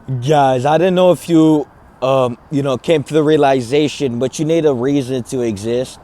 Guys, I don't know if came to the realization, but you need a reason to exist.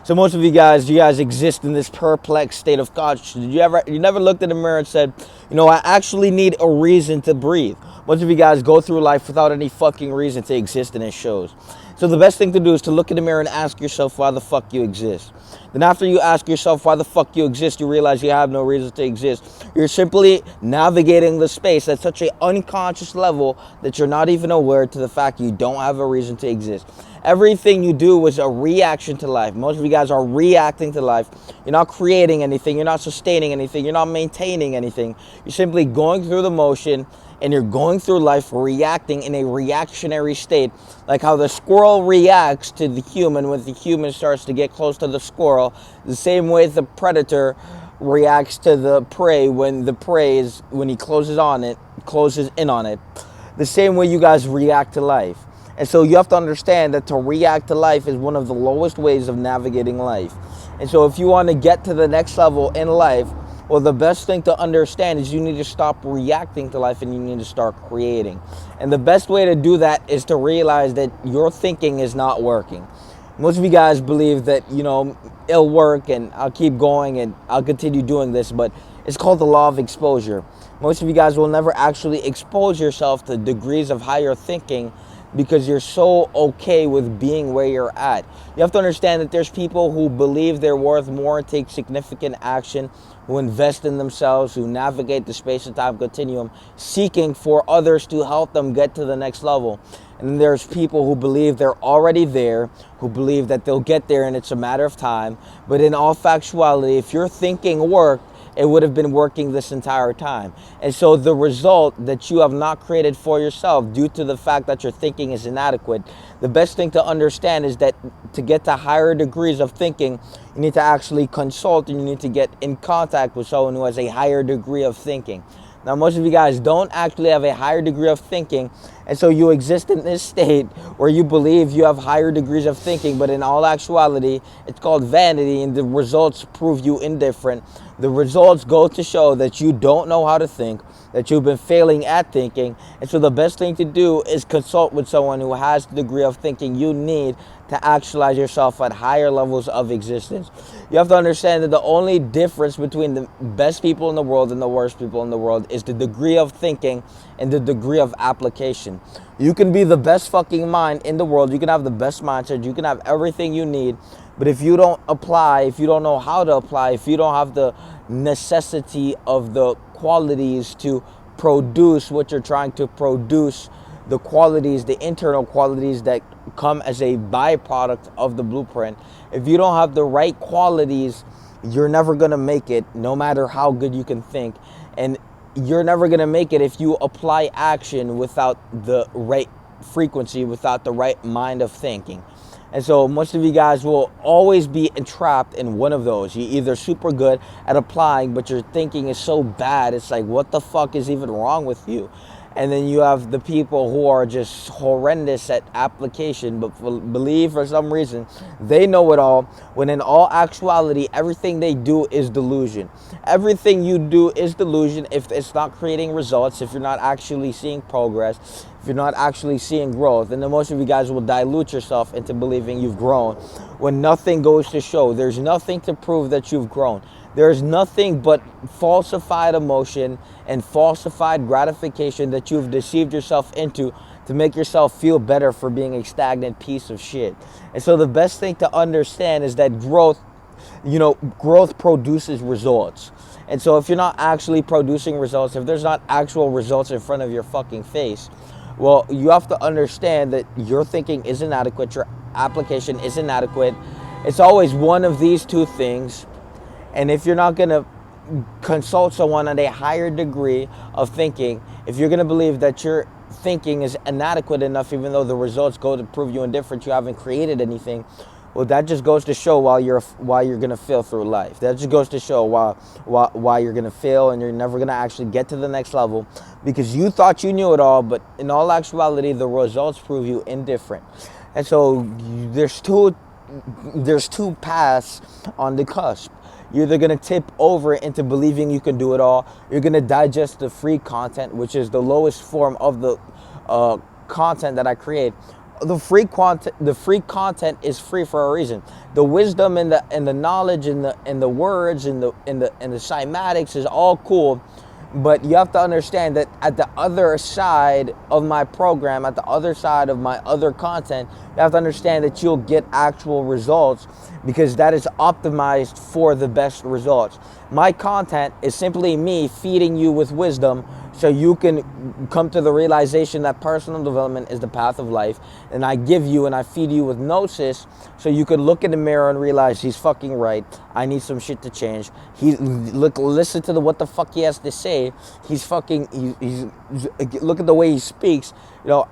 So most of you guys exist in this perplexed state of consciousness. You never looked in the mirror and said, I actually need a reason to breathe. Most of you guys go through life without any fucking reason to exist, and it shows. So the best thing to do is to look in the mirror and ask yourself why the fuck you exist. Then after you ask yourself why the fuck you exist, you realize you have no reason to exist. You're simply navigating the space at such an unconscious level that you're not even aware to the fact you don't have a reason to exist. Everything you do is a reaction to life. Most of you guys are reacting to life. You're not creating anything. You're not sustaining anything. You're not maintaining anything. You're simply going through the motion, and you're going through life reacting in a reactionary state, like how the squirrel reacts to the human when the human starts to get close to the squirrel. The same way the predator reacts to the prey when he closes in on it. The same way you guys react to life. And so you have to understand that to react to life is one of the lowest ways of navigating life. And so if you want to get to the next level in life, well, the best thing to understand is you need to stop reacting to life and you need to start creating. And the best way to do that is to realize that your thinking is not working. Most of you guys believe that, it'll work and I'll keep going and I'll continue doing this, but it's called the law of exposure. Most of you guys will never actually expose yourself to degrees of higher thinking because you're so okay with being where you're at. You have to understand that there's people who believe they're worth more, take significant action, who invest in themselves, who navigate the space and time continuum, seeking for others to help them get to the next level. And then there's people who believe they're already there, who believe that they'll get there and it's a matter of time. But in all factuality, if your thinking worked, it would have been working this entire time. And so the result that you have not created for yourself due to the fact that your thinking is inadequate, the best thing to understand is that to get to higher degrees of thinking, you need to actually consult and you need to get in contact with someone who has a higher degree of thinking. Now, most of you guys don't actually have a higher degree of thinking, and so you exist in this state where you believe you have higher degrees of thinking, but in all actuality, it's called vanity, and the results prove you indifferent. The results go to show that you don't know how to think, that you've been failing at thinking, and so the best thing to do is consult with someone who has the degree of thinking you need to actualize yourself at higher levels of existence. You have to understand that the only difference between the best people in the world and the worst people in the world is the degree of thinking and the degree of application. You can be the best fucking mind in the world, you can have the best mindset, you can have everything you need, but if you don't apply, if you don't know how to apply, if you don't have the necessity of the qualities to produce what you're trying to produce, the qualities, the internal qualities that come as a byproduct of the blueprint. If you don't have the right qualities, you're never going to make it, no matter how good you can think. And you're never going to make it if you apply action without the right frequency, without the right mind of thinking. And so most of you guys will always be entrapped in one of those. You're either super good at applying, but your thinking is so bad, it's like, what the fuck is even wrong with you? And then you have the people who are just horrendous at application, but believe for some reason they know it all, when in all actuality, everything they do is delusion. Everything you do is delusion if it's not creating results, if you're not actually seeing progress, if you're not actually seeing growth. And then most of you guys will dilute yourself into believing you've grown when nothing goes to show. There's nothing to prove that you've grown. There's nothing but falsified emotion and falsified gratification that you've deceived yourself into to make yourself feel better for being a stagnant piece of shit. And so the best thing to understand is that growth produces results. And so if you're not actually producing results, if there's not actual results in front of your fucking face, well, you have to understand that your thinking is inadequate, your application is inadequate. It's always one of these two things. And if you're not going to consult someone on a higher degree of thinking, if you're going to believe that your thinking is inadequate enough, even though the results go to prove you indifferent, you haven't created anything, well, that just goes to show why you're going to fail through life. That just goes to show why you're going to fail and you're never going to actually get to the next level, because you thought you knew it all, but in all actuality, the results prove you indifferent. And so there's two paths on the cusp. You're either going to tip over into believing you can do it all. You're going to digest the free content, which is the lowest form of the content that I create. The free content is free for a reason. The wisdom and the knowledge and the words and the cymatics is all cool, but you have to understand that at the other side of my program, at the other side of my other content, you have to understand that you'll get actual results, because that is optimized for the best results. My content is simply me feeding you with wisdom so you can come to the realization that personal development is the path of life. And I give you and I feed you with gnosis so you can look in the mirror and realize he's fucking right. I need some shit to change. Listen to what the fuck he has to say. He's look at the way he speaks.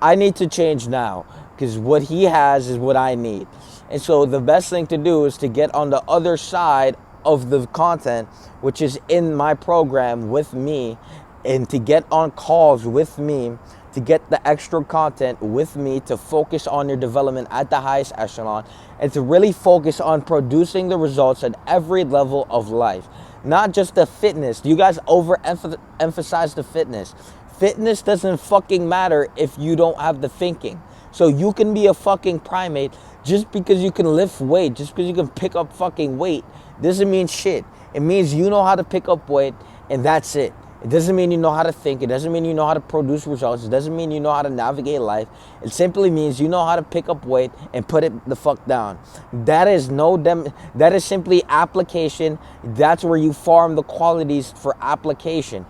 I need to change now, because what he has is what I need. And so the best thing to do is to get on the other side of the content, which is in my program with me, and to get on calls with me, to get the extra content with me, to focus on your development at the highest echelon, and to really focus on producing the results at every level of life. Not just the fitness. You guys overemphasize the fitness. Fitness doesn't fucking matter if you don't have the thinking. So you can be a fucking primate just because you can lift weight, just because you can pick up fucking weight, doesn't mean shit. It means you know how to pick up weight, and that's it. It doesn't mean you know how to think. It doesn't mean you know how to produce results. It doesn't mean you know how to navigate life. It simply means you know how to pick up weight and put it the fuck down. That is that is simply application. That's where you farm the qualities for application.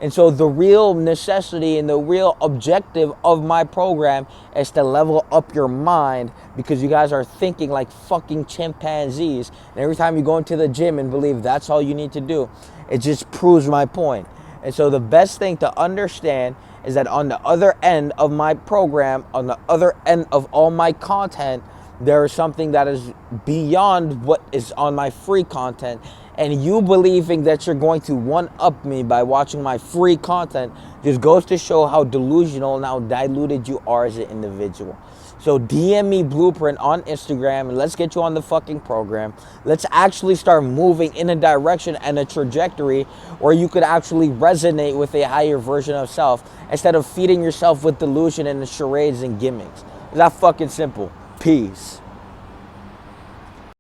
And so the real necessity and the real objective of my program is to level up your mind, because you guys are thinking like fucking chimpanzees. And every time you go into the gym and believe that's all you need to do, it just proves my point. And so the best thing to understand is that on the other end of my program, on the other end of all my content, there is something that is beyond what is on my free content. And you believing that you're going to one-up me by watching my free content just goes to show how delusional and how diluted you are as an individual. So DM me Blueprint on Instagram and let's get you on the fucking program. Let's actually start moving in a direction and a trajectory where you could actually resonate with a higher version of self, instead of feeding yourself with delusion and the charades and gimmicks. It's that fucking simple. Peace.